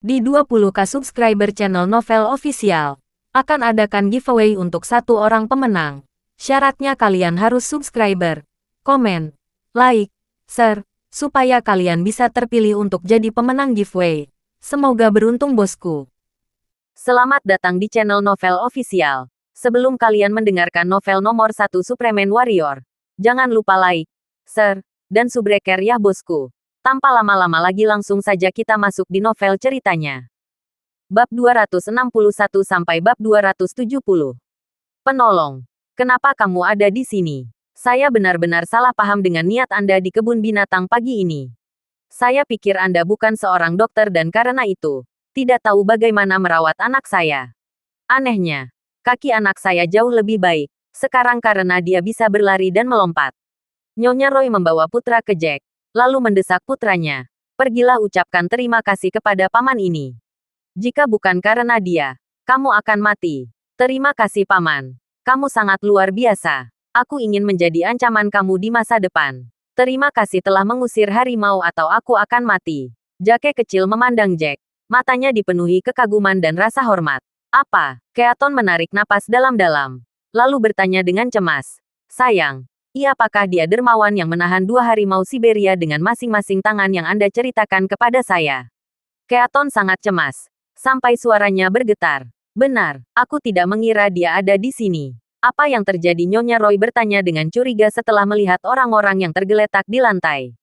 Di 20k subscriber channel Novel Official, akan adakan giveaway untuk satu orang pemenang. Syaratnya kalian harus subscriber, komen, like, share, supaya kalian bisa terpilih untuk jadi pemenang giveaway. Semoga beruntung bosku. Selamat datang di channel Novel Official. Sebelum kalian mendengarkan novel nomor 1 Superman Warrior, jangan lupa like, share, dan subrek ya bosku. Tanpa lama-lama lagi langsung saja kita masuk di novel ceritanya. Bab 261 sampai bab 270. Penolong. Kenapa kamu ada di sini? Saya benar-benar salah paham dengan niat Anda di kebun binatang pagi ini. Saya pikir Anda bukan seorang dokter dan karena itu, tidak tahu bagaimana merawat anak saya. Anehnya, kaki anak saya jauh lebih baik, sekarang karena dia bisa berlari dan melompat. Nyonya Roy membawa putra ke Jack, lalu mendesak putranya. Pergilah ucapkan terima kasih kepada paman ini. Jika bukan karena dia, kamu akan mati. Terima kasih paman. Kamu sangat luar biasa. Aku ingin menjadi ancaman kamu di masa depan. Terima kasih telah mengusir harimau atau aku akan mati. Jake kecil memandang Jack. Matanya dipenuhi kekaguman dan rasa hormat. Apa? Keaton menarik napas dalam-dalam. Lalu bertanya dengan cemas. Sayang, apakah dia dermawan yang menahan 2 harimau Siberia dengan masing-masing tangan yang Anda ceritakan kepada saya? Keaton sangat cemas. Sampai suaranya bergetar. Benar, aku tidak mengira dia ada di sini. Apa yang terjadi? Nyonya Roy bertanya dengan curiga setelah melihat orang-orang yang tergeletak di lantai.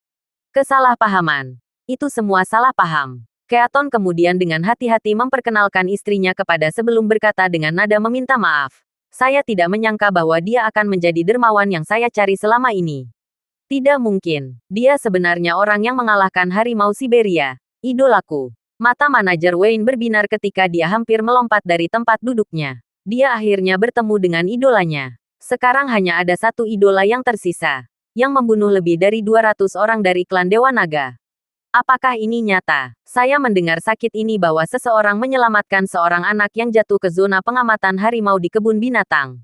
Kesalahpahaman. Itu semua salah paham. Keaton kemudian dengan hati-hati memperkenalkan istrinya kepada sebelum berkata dengan nada meminta maaf. Saya tidak menyangka bahwa dia akan menjadi dermawan yang saya cari selama ini. Tidak mungkin. Dia sebenarnya orang yang mengalahkan harimau Siberia. Idolaku. Mata manajer Wayne berbinar ketika dia hampir melompat dari tempat duduknya. Dia akhirnya bertemu dengan idolanya. Sekarang hanya ada satu idola yang tersisa, yang membunuh lebih dari 200 orang dari klan Dewa Naga. Apakah ini nyata? Saya mendengar sakit ini bahwa seseorang menyelamatkan seorang anak yang jatuh ke zona pengamatan harimau di kebun binatang.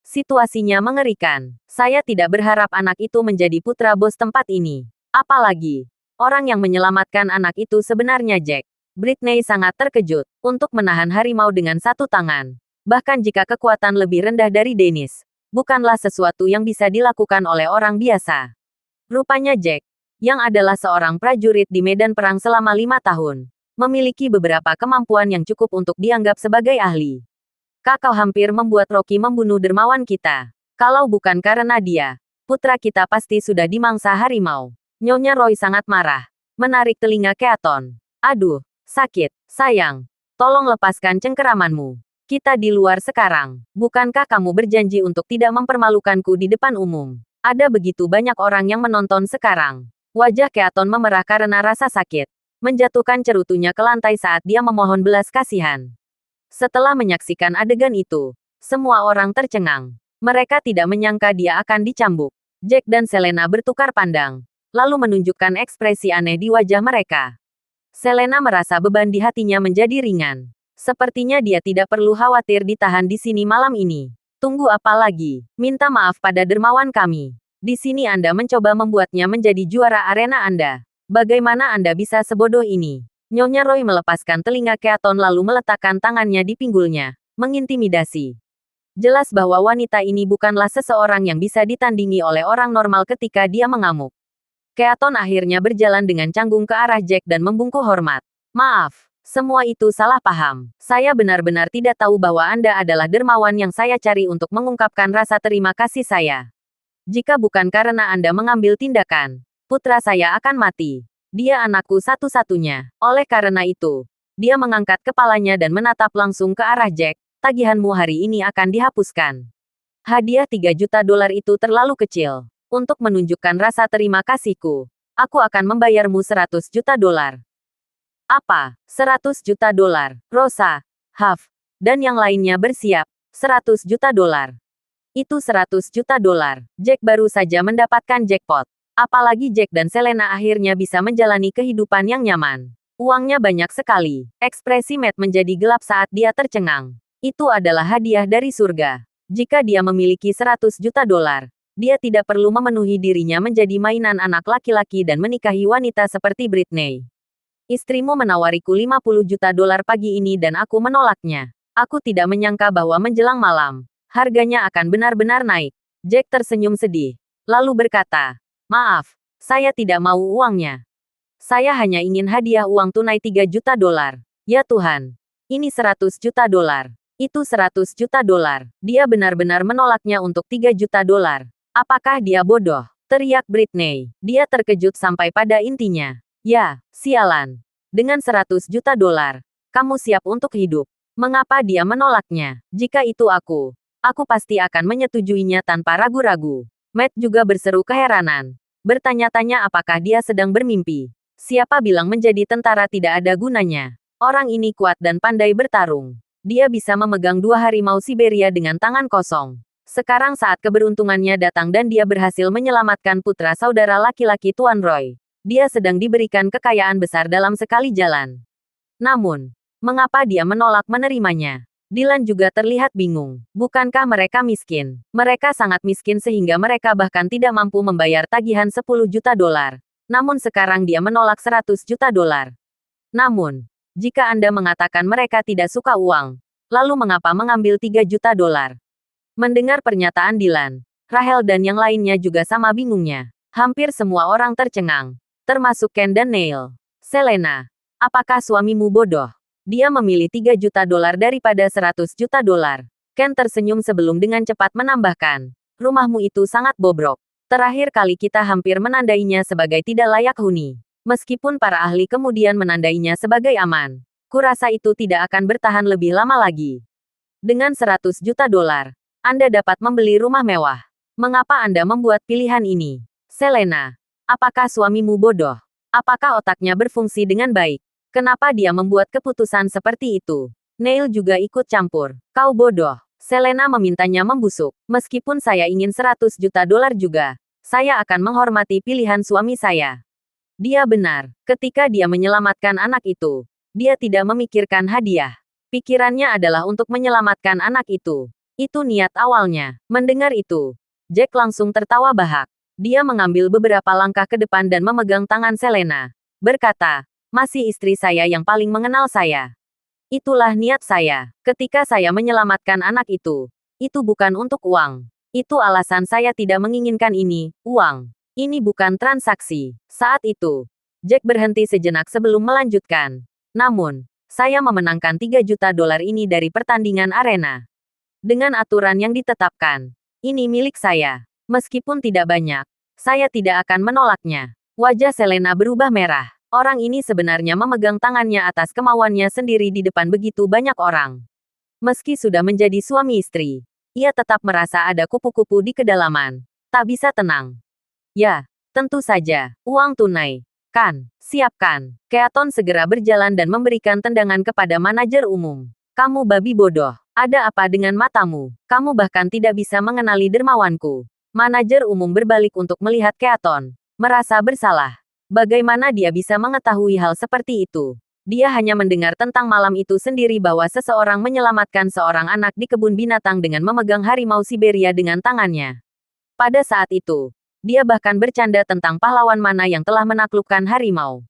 Situasinya mengerikan. Saya tidak berharap anak itu menjadi putra bos tempat ini. Apalagi, orang yang menyelamatkan anak itu sebenarnya Jack. Britney sangat terkejut untuk menahan harimau dengan satu tangan. Bahkan jika kekuatan lebih rendah dari Dennis, bukanlah sesuatu yang bisa dilakukan oleh orang biasa. Rupanya Jack, yang adalah seorang prajurit di medan perang selama 5 tahun, memiliki beberapa kemampuan yang cukup untuk dianggap sebagai ahli. Kau hampir membuat Rocky membunuh dermawan kita. Kalau bukan karena dia, putra kita pasti sudah dimangsa harimau. Nyonya Roy sangat marah, menarik telinga Keaton. Aduh, sakit, sayang. Tolong lepaskan cengkeramanmu. Kita di luar sekarang. Bukankah kamu berjanji untuk tidak mempermalukanku di depan umum? Ada begitu banyak orang yang menonton sekarang. Wajah Keaton memerah karena rasa sakit. Menjatuhkan cerutunya ke lantai saat dia memohon belas kasihan. Setelah menyaksikan adegan itu, semua orang tercengang. Mereka tidak menyangka dia akan dicambuk. Jack dan Selena bertukar pandang, lalu menunjukkan ekspresi aneh di wajah mereka. Selena merasa beban di hatinya menjadi ringan. Sepertinya dia tidak perlu khawatir ditahan di sini malam ini. Tunggu apa lagi? Minta maaf pada dermawan kami. Di sini Anda mencoba membuatnya menjadi juara arena Anda. Bagaimana Anda bisa sebodoh ini? Nyonya Roy melepaskan telinga Keaton lalu meletakkan tangannya di pinggulnya, mengintimidasi. Jelas bahwa wanita ini bukanlah seseorang yang bisa ditandingi oleh orang normal ketika dia mengamuk. Keaton akhirnya berjalan dengan canggung ke arah Jack dan membungkuk hormat. Maaf. Semua itu salah paham. Saya benar-benar tidak tahu bahwa Anda adalah dermawan yang saya cari untuk mengungkapkan rasa terima kasih saya. Jika bukan karena Anda mengambil tindakan, putra saya akan mati. Dia anakku satu-satunya. Oleh karena itu, dia mengangkat kepalanya dan menatap langsung ke arah Jack. Tagihanmu hari ini akan dihapuskan. Hadiah $3 juta itu terlalu kecil. Untuk menunjukkan rasa terima kasihku, aku akan membayarmu $100 juta. Apa? $100 juta? Rosa, Huff, dan yang lainnya bersiap. $100 juta. Itu $100 juta. Jack baru saja mendapatkan jackpot. Apalagi Jack dan Selena akhirnya bisa menjalani kehidupan yang nyaman. Uangnya banyak sekali. Ekspresi Matt menjadi gelap saat dia tercengang. Itu adalah hadiah dari surga. Jika dia memiliki $100 juta, dia tidak perlu memenuhi dirinya menjadi mainan anak laki-laki dan menikahi wanita seperti Britney. Istrimu menawariku 50 juta dolar pagi ini dan aku menolaknya. Aku tidak menyangka bahwa menjelang malam, harganya akan benar-benar naik. Jack tersenyum sedih. Lalu berkata, maaf, saya tidak mau uangnya. Saya hanya ingin hadiah uang tunai 3 juta dolar. Ya Tuhan, ini 100 juta dolar. Itu 100 juta dolar. Dia benar-benar menolaknya untuk 3 juta dolar. Apakah dia bodoh? Teriak Britney. Dia terkejut sampai pada intinya. Ya, sialan. Dengan 100 juta dolar, kamu siap untuk hidup. Mengapa dia menolaknya? Jika itu aku pasti akan menyetujuinya tanpa ragu-ragu. Matt juga berseru keheranan. Bertanya-tanya apakah dia sedang bermimpi. Siapa bilang menjadi tentara tidak ada gunanya? Orang ini kuat dan pandai bertarung. Dia bisa memegang 2 harimau Siberia dengan tangan kosong. Sekarang saat keberuntungannya datang dan dia berhasil menyelamatkan putra saudara laki-laki Tuan Roy. Dia sedang diberikan kekayaan besar dalam sekali jalan. Namun, mengapa dia menolak menerimanya? Dylan juga terlihat bingung. Bukankah mereka miskin? Mereka sangat miskin sehingga mereka bahkan tidak mampu membayar tagihan 10 juta dolar. Namun sekarang dia menolak 100 juta dolar. Namun, jika Anda mengatakan mereka tidak suka uang, lalu mengapa mengambil 3 juta dolar? Mendengar pernyataan Dylan, Rahel dan yang lainnya juga sama bingungnya. Hampir semua orang tercengang. Termasuk Ken dan Neil. Selena, apakah suamimu bodoh? Dia memilih 3 juta dolar daripada 100 juta dolar. Ken tersenyum sebelum dengan cepat menambahkan. Rumahmu itu sangat bobrok. Terakhir kali kita hampir menandainya sebagai tidak layak huni. Meskipun para ahli kemudian menandainya sebagai aman. Kurasa itu tidak akan bertahan lebih lama lagi. Dengan 100 juta dolar, Anda dapat membeli rumah mewah. Mengapa Anda membuat pilihan ini? Selena, apakah suamimu bodoh? Apakah otaknya berfungsi dengan baik? Kenapa dia membuat keputusan seperti itu? Neil juga ikut campur. Kau bodoh. Selena memintanya membusuk. Meskipun saya ingin 100 juta dolar juga, saya akan menghormati pilihan suami saya. Dia benar. Ketika dia menyelamatkan anak itu, dia tidak memikirkan hadiah. Pikirannya adalah untuk menyelamatkan anak itu. Itu niat awalnya. Mendengar itu, Jack langsung tertawa bahak. Dia mengambil beberapa langkah ke depan dan memegang tangan Selena. Berkata, masih istri saya yang paling mengenal saya. Itulah niat saya. Ketika saya menyelamatkan anak itu bukan untuk uang. Itu alasan saya tidak menginginkan ini, uang. Ini bukan transaksi. Saat itu, Jack berhenti sejenak sebelum melanjutkan. Namun, saya memenangkan 3 juta dolar ini dari pertandingan arena. Dengan aturan yang ditetapkan, ini milik saya. Meskipun tidak banyak, saya tidak akan menolaknya. Wajah Selena berubah merah. Orang ini sebenarnya memegang tangannya atas kemauannya sendiri di depan begitu banyak orang. Meski sudah menjadi suami istri, ia tetap merasa ada kupu-kupu di kedalaman. Tak bisa tenang. Ya, tentu saja, uang tunai. Kan, siapkan. Keaton segera berjalan dan memberikan tendangan kepada manajer umum. Kamu babi bodoh. Ada apa dengan matamu? Kamu bahkan tidak bisa mengenali dermawanku. Manajer umum berbalik untuk melihat Keaton. Merasa bersalah. Bagaimana dia bisa mengetahui hal seperti itu? Dia hanya mendengar tentang malam itu sendiri bahwa seseorang menyelamatkan seorang anak di kebun binatang dengan memegang harimau Siberia dengan tangannya. Pada saat itu, dia bahkan bercanda tentang pahlawan mana yang telah menaklukkan harimau.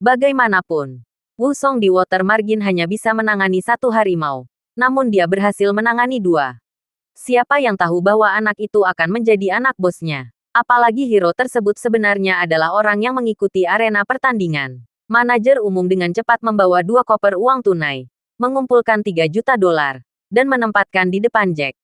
Bagaimanapun, Wusong di Water Margin hanya bisa menangani 1 harimau. Namun dia berhasil menangani 2. Siapa yang tahu bahwa anak itu akan menjadi anak bosnya? Apalagi hero tersebut sebenarnya adalah orang yang mengikuti arena pertandingan. Manajer umum dengan cepat membawa 2 koper uang tunai, mengumpulkan 3 juta dolar, dan menempatkan di depan Jack.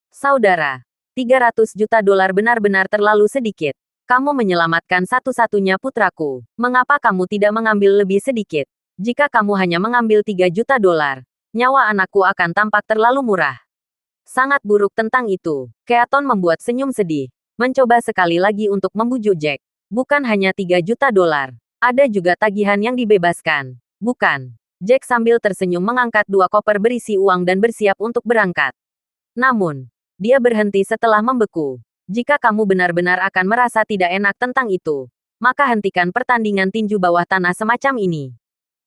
Saudara, 300 juta dolar benar-benar terlalu sedikit. Kamu menyelamatkan satu-satunya putraku. Mengapa kamu tidak mengambil lebih sedikit? Jika kamu hanya mengambil 3 juta dolar, nyawa anakku akan tampak terlalu murah. Sangat buruk tentang itu. Keaton membuat senyum sedih. Mencoba sekali lagi untuk membujuk Jack. Bukan hanya 3 juta dolar. Ada juga tagihan yang dibebaskan. Bukan. Jack sambil tersenyum mengangkat 2 koper berisi uang dan bersiap untuk berangkat. Namun, dia berhenti setelah membeku. Jika kamu benar-benar akan merasa tidak enak tentang itu, maka hentikan pertandingan tinju bawah tanah semacam ini.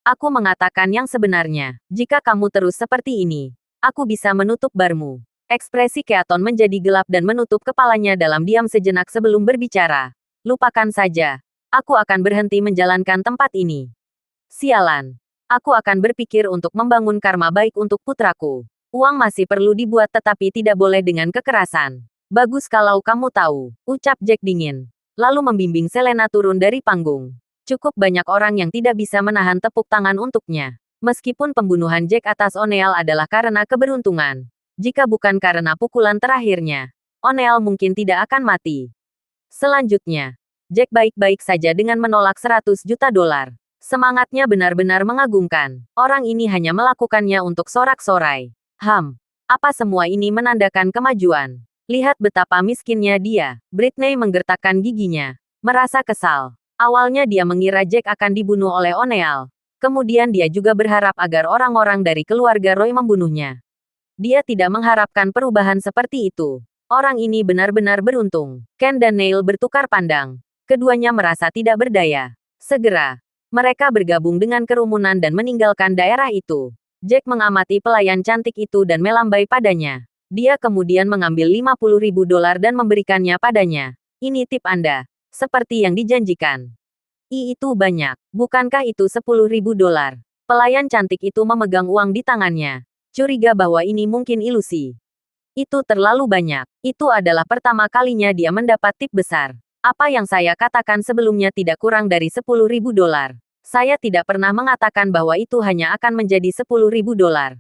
Aku mengatakan yang sebenarnya. Jika kamu terus seperti ini, aku bisa menutup barmu. Ekspresi Keaton menjadi gelap dan menutup kepalanya dalam diam sejenak sebelum berbicara. Lupakan saja. Aku akan berhenti menjalankan tempat ini. Sialan. Aku akan berpikir untuk membangun karma baik untuk putraku. Uang masih perlu dibuat tetapi tidak boleh dengan kekerasan. Bagus kalau kamu tahu, ucap Jack dingin. Lalu membimbing Selena turun dari panggung. Cukup banyak orang yang tidak bisa menahan tepuk tangan untuknya. Meskipun pembunuhan Jack atas O'Neill adalah karena keberuntungan. Jika bukan karena pukulan terakhirnya, O'Neill mungkin tidak akan mati. Selanjutnya, Jack baik-baik saja dengan menolak 100 juta dolar. Semangatnya benar-benar mengagumkan. Orang ini hanya melakukannya untuk sorak-sorai. Apa semua ini menandakan kemajuan? Lihat betapa miskinnya dia. Britney menggertakkan giginya. Merasa kesal. Awalnya dia mengira Jack akan dibunuh oleh O'Neill. Kemudian dia juga berharap agar orang-orang dari keluarga Roy membunuhnya. Dia tidak mengharapkan perubahan seperti itu. Orang ini benar-benar beruntung. Ken dan Neil bertukar pandang. Keduanya merasa tidak berdaya. Segera, mereka bergabung dengan kerumunan dan meninggalkan daerah itu. Jack mengamati pelayan cantik itu dan melambai padanya. Dia kemudian mengambil 50.000 dolar dan memberikannya padanya. Ini tip Anda. Seperti yang dijanjikan. Itu banyak. Bukankah itu 10.000 dolar? Pelayan cantik itu memegang uang di tangannya. Curiga bahwa ini mungkin ilusi. Itu terlalu banyak. Itu adalah pertama kalinya dia mendapat tip besar. Apa yang saya katakan sebelumnya tidak kurang dari 10.000 dolar. Saya tidak pernah mengatakan bahwa itu hanya akan menjadi 10.000 dolar.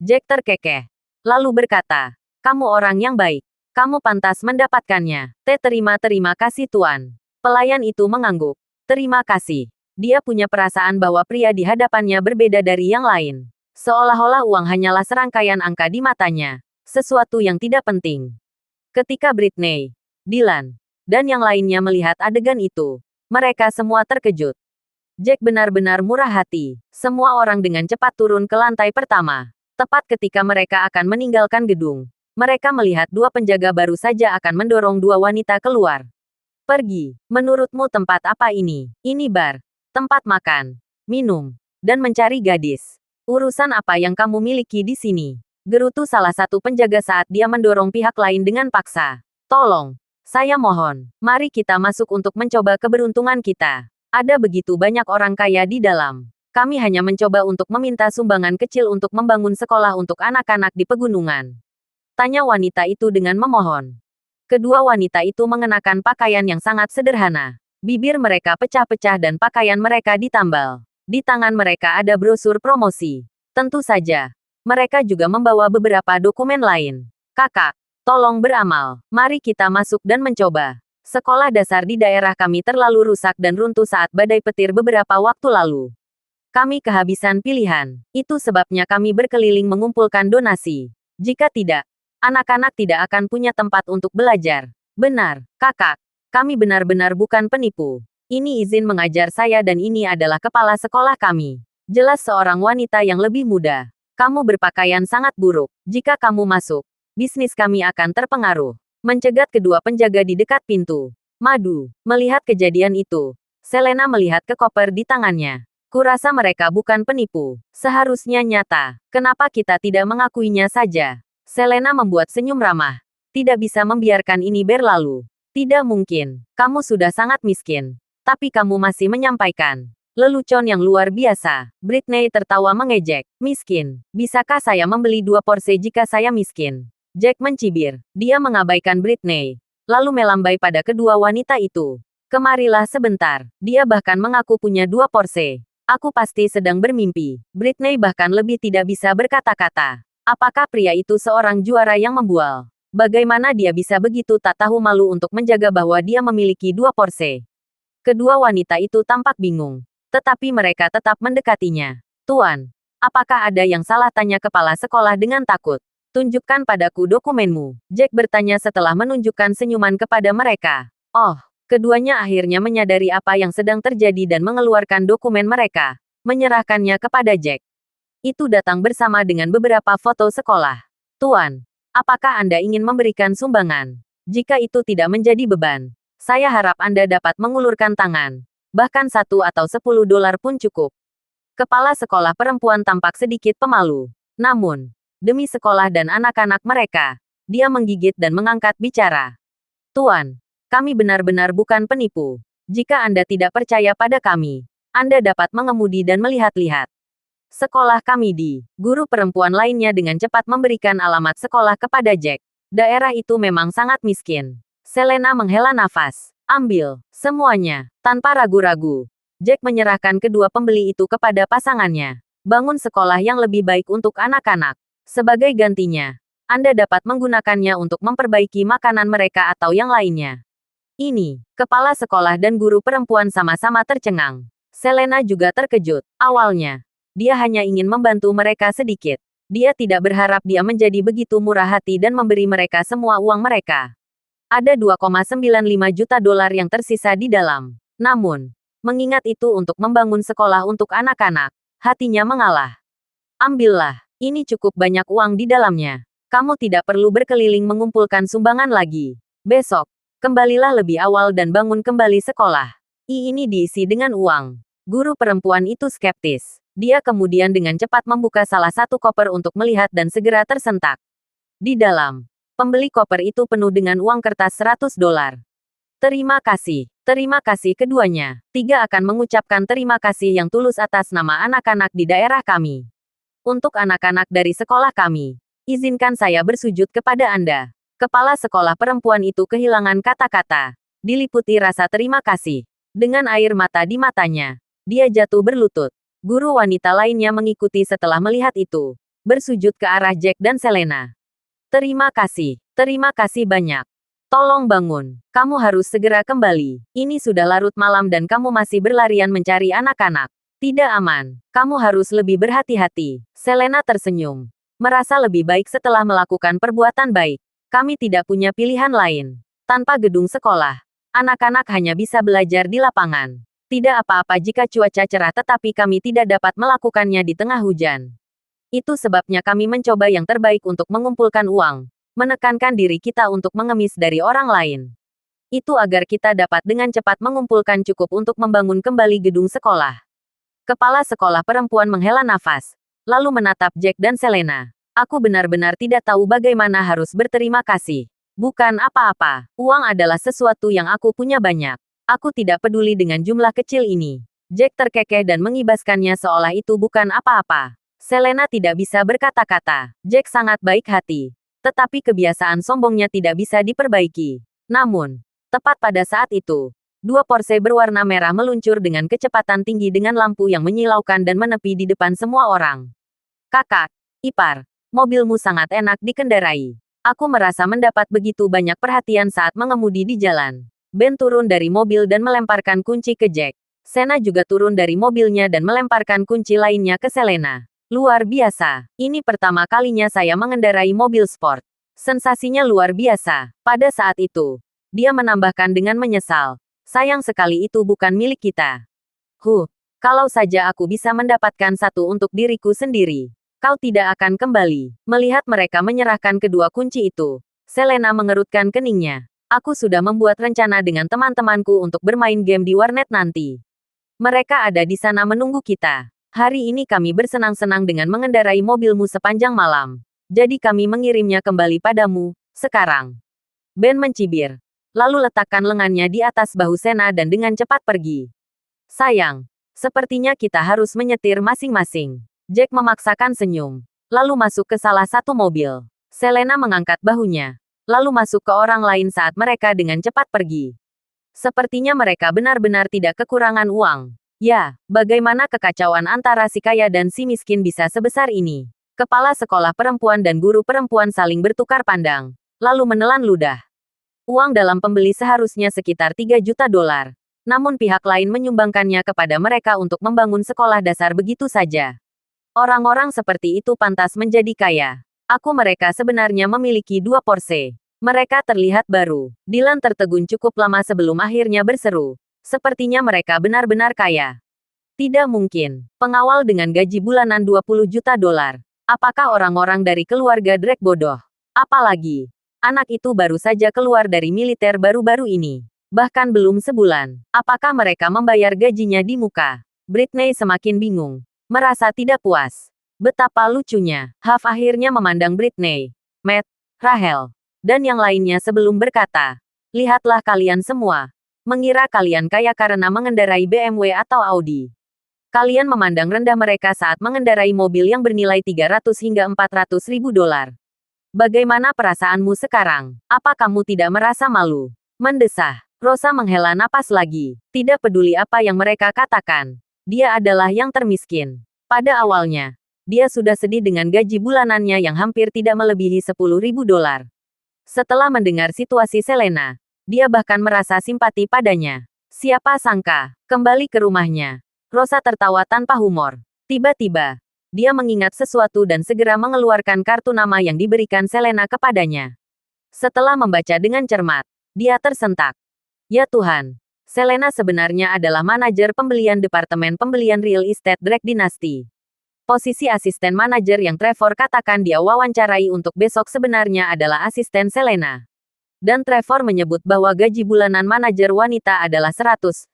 Jack terkekeh. Lalu berkata, kamu orang yang baik. Kamu pantas mendapatkannya. Terima kasih tuan. Pelayan itu mengangguk. Terima kasih. Dia punya perasaan bahwa pria di hadapannya berbeda dari yang lain. Seolah-olah uang hanyalah serangkaian angka di matanya. Sesuatu yang tidak penting. Ketika Britney, Dylan, dan yang lainnya melihat adegan itu, mereka semua terkejut. Jack benar-benar murah hati. Semua orang dengan cepat turun ke lantai pertama. Tepat ketika mereka akan meninggalkan gedung, mereka melihat dua penjaga baru saja akan mendorong dua wanita keluar. Pergi. Menurutmu tempat apa ini? Ini bar, tempat makan, minum, dan mencari gadis. Urusan apa yang kamu miliki di sini? Gerutu salah satu penjaga saat dia mendorong pihak lain dengan paksa. Tolong. Saya mohon. Mari kita masuk untuk mencoba keberuntungan kita. Ada begitu banyak orang kaya di dalam. Kami hanya mencoba untuk meminta sumbangan kecil untuk membangun sekolah untuk anak-anak di pegunungan. Tanya wanita itu dengan memohon. Kedua wanita itu mengenakan pakaian yang sangat sederhana. Bibir mereka pecah-pecah dan pakaian mereka ditambal. Di tangan mereka ada brosur promosi. Tentu saja, mereka juga membawa beberapa dokumen lain. Kakak, tolong beramal. Mari kita masuk dan mencoba. Sekolah dasar di daerah kami terlalu rusak dan runtuh saat badai petir beberapa waktu lalu. Kami kehabisan pilihan. Itu sebabnya kami berkeliling mengumpulkan donasi. Jika tidak, anak-anak tidak akan punya tempat untuk belajar. Benar, kakak. Kami benar-benar bukan penipu. Ini izin mengajar saya dan ini adalah kepala sekolah kami. Jelas seorang wanita yang lebih muda. Kamu berpakaian sangat buruk. Jika kamu masuk, bisnis kami akan terpengaruh. Mencegat kedua penjaga di dekat pintu. Madu. Melihat kejadian itu, Selena melihat ke koper di tangannya. Kurasa mereka bukan penipu. Seharusnya nyata. Kenapa kita tidak mengakuinya saja? Selena membuat senyum ramah. Tidak bisa membiarkan ini berlalu. Tidak mungkin. Kamu sudah sangat miskin. Tapi kamu masih menyampaikan. Lelucon yang luar biasa. Britney tertawa mengejek. Miskin. Bisakah saya membeli 2 porsi jika saya miskin? Jack mencibir. Dia mengabaikan Britney. Lalu melambai pada kedua wanita itu. Kemarilah sebentar. Dia bahkan mengaku punya 2 porsi. Aku pasti sedang bermimpi. Britney bahkan lebih tidak bisa berkata-kata. Apakah pria itu seorang juara yang membual? Bagaimana dia bisa begitu tak tahu malu untuk menjaga bahwa dia memiliki 2 porsi? Kedua wanita itu tampak bingung. Tetapi mereka tetap mendekatinya. Tuan, apakah ada yang salah, tanya kepala sekolah dengan takut. Tunjukkan padaku dokumenmu. Jack bertanya setelah menunjukkan senyuman kepada mereka. Oh, keduanya akhirnya menyadari apa yang sedang terjadi dan mengeluarkan dokumen mereka. Menyerahkannya kepada Jack. Itu datang bersama dengan beberapa foto sekolah. Tuan, apakah Anda ingin memberikan sumbangan? Jika itu tidak menjadi beban, saya harap Anda dapat mengulurkan tangan. Bahkan 1 atau 10 dolar pun cukup. Kepala sekolah perempuan tampak sedikit pemalu. Namun, demi sekolah dan anak-anak mereka, dia menggigit dan mengangkat bicara. Tuan, kami benar-benar bukan penipu. Jika Anda tidak percaya pada kami, Anda dapat mengemudi dan melihat-lihat. Sekolah kami di. Guru perempuan lainnya dengan cepat memberikan alamat sekolah kepada Jack. Daerah itu memang sangat miskin. Selena menghela nafas. Ambil semuanya tanpa ragu-ragu. Jack menyerahkan kedua pembeli itu kepada pasangannya. Bangun sekolah yang lebih baik untuk anak-anak. Sebagai gantinya, Anda dapat menggunakannya untuk memperbaiki makanan mereka atau yang lainnya. Ini, kepala sekolah dan guru perempuan sama-sama tercengang. Selena juga terkejut. Awalnya, dia hanya ingin membantu mereka sedikit. Dia tidak berharap dia menjadi begitu murah hati dan memberi mereka semua uang mereka. Ada 2,95 juta dolar yang tersisa di dalam. Namun, mengingat itu untuk membangun sekolah untuk anak-anak, hatinya mengalah. Ambillah, ini cukup banyak uang di dalamnya. Kamu tidak perlu berkeliling mengumpulkan sumbangan lagi. Besok, kembalilah lebih awal dan bangun kembali sekolah. Ini diisi dengan uang. Guru perempuan itu skeptis. Dia kemudian dengan cepat membuka salah satu koper untuk melihat dan segera tersentak. Di dalam, pembeli koper itu penuh dengan uang kertas 100 dolar. Terima kasih keduanya. Tiga akan mengucapkan terima kasih yang tulus atas nama anak-anak di daerah kami. Untuk anak-anak dari sekolah kami, izinkan saya bersujud kepada Anda. Kepala sekolah perempuan itu kehilangan kata-kata. Diliputi rasa terima kasih. Dengan air mata di matanya, dia jatuh berlutut. Guru wanita lainnya mengikuti setelah melihat itu. Bersujud ke arah Jack dan Selena. Terima kasih banyak. Tolong bangun. Kamu harus segera kembali. Ini sudah larut malam dan kamu masih berlarian mencari anak-anak. Tidak aman. Kamu harus lebih berhati-hati. Selena tersenyum. Merasa lebih baik setelah melakukan perbuatan baik. Kami tidak punya pilihan lain. Tanpa gedung sekolah, anak-anak hanya bisa belajar di lapangan. Tidak apa-apa jika cuaca cerah tetapi kami tidak dapat melakukannya di tengah hujan. Itu sebabnya kami mencoba yang terbaik untuk mengumpulkan uang. Menekankan diri kita untuk mengemis dari orang lain. Itu agar kita dapat dengan cepat mengumpulkan cukup untuk membangun kembali gedung sekolah. Kepala sekolah perempuan menghela nafas, lalu menatap Jack dan Selena. Aku benar-benar tidak tahu bagaimana harus berterima kasih. Bukan apa-apa, uang adalah sesuatu yang aku punya banyak. Aku tidak peduli dengan jumlah kecil ini. Jack terkekeh dan mengibaskannya seolah itu bukan apa-apa. Selena tidak bisa berkata-kata. Jack sangat baik hati. Tetapi kebiasaan sombongnya tidak bisa diperbaiki. Namun, tepat pada saat itu, dua Porsche berwarna merah meluncur dengan kecepatan tinggi dengan lampu yang menyilaukan dan menepi di depan semua orang. Kakak, ipar, mobilmu sangat enak dikendarai. Aku merasa mendapat begitu banyak perhatian saat mengemudi di jalan. Ben turun dari mobil dan melemparkan kunci ke Jack. Sena juga turun dari mobilnya dan melemparkan kunci lainnya ke Selena. Luar biasa. Ini pertama kalinya saya mengendarai mobil sport. Sensasinya luar biasa. Pada saat itu, dia menambahkan dengan menyesal. Sayang sekali itu bukan milik kita. Kalau saja aku bisa mendapatkan satu untuk diriku sendiri. Kau tidak akan kembali. Melihat mereka menyerahkan kedua kunci itu, Selena mengerutkan keningnya. Aku sudah membuat rencana dengan teman-temanku untuk bermain game di warnet nanti. Mereka ada di sana menunggu kita. Hari ini kami bersenang-senang dengan mengendarai mobilmu sepanjang malam. Jadi kami mengirimnya kembali padamu, sekarang. Ben mencibir. Lalu letakkan lengannya di atas bahu Sena dan dengan cepat pergi. Sayang. Sepertinya kita harus menyetir masing-masing. Jack memaksakan senyum. Lalu masuk ke salah satu mobil. Selena mengangkat bahunya. Lalu masuk ke orang lain saat mereka dengan cepat pergi. Sepertinya mereka benar-benar tidak kekurangan uang. Ya, bagaimana kekacauan antara si kaya dan si miskin bisa sebesar ini? Kepala sekolah perempuan dan guru perempuan saling bertukar pandang, lalu menelan ludah. Uang dalam pembeli seharusnya sekitar 3 juta dolar. Namun pihak lain menyumbangkannya kepada mereka untuk membangun sekolah dasar begitu saja. Orang-orang seperti itu pantas menjadi kaya. Mereka sebenarnya memiliki 2 Porsche. Mereka terlihat baru. Dylan tertegun cukup lama sebelum akhirnya berseru. Sepertinya mereka benar-benar kaya. Tidak mungkin. Pengawal dengan gaji bulanan 20 juta dolar. Apakah orang-orang dari keluarga Drake bodoh? Apalagi, anak itu baru saja keluar dari militer baru-baru ini. Bahkan belum sebulan. Apakah mereka membayar gajinya di muka? Britney semakin bingung. Merasa tidak puas. Betapa lucunya. Huff akhirnya memandang Britney, Matt, Rahel, dan yang lainnya sebelum berkata, lihatlah kalian semua. Mengira kalian kaya karena mengendarai BMW atau Audi. Kalian memandang rendah mereka saat mengendarai mobil yang bernilai 300 hingga 400 ribu dolar. Bagaimana perasaanmu sekarang? Apa kamu tidak merasa malu? Mendesah. Rosa menghela napas lagi. Tidak peduli apa yang mereka katakan. Dia adalah yang termiskin. Pada awalnya, dia sudah sedih dengan gaji bulanannya yang hampir tidak melebihi 10.000 dolar. Setelah mendengar situasi Selena, dia bahkan merasa simpati padanya. Siapa sangka, kembali ke rumahnya. Rosa tertawa tanpa humor. Tiba-tiba, dia mengingat sesuatu dan segera mengeluarkan kartu nama yang diberikan Selena kepadanya. Setelah membaca dengan cermat, dia tersentak. Ya Tuhan, Selena sebenarnya adalah manajer pembelian Departemen Pembelian Real Estate Drake Dynasty. Posisi asisten manajer yang Trevor katakan dia wawancarai untuk besok sebenarnya adalah asisten Selena. Dan Trevor menyebut bahwa gaji bulanan manajer wanita adalah 100.000,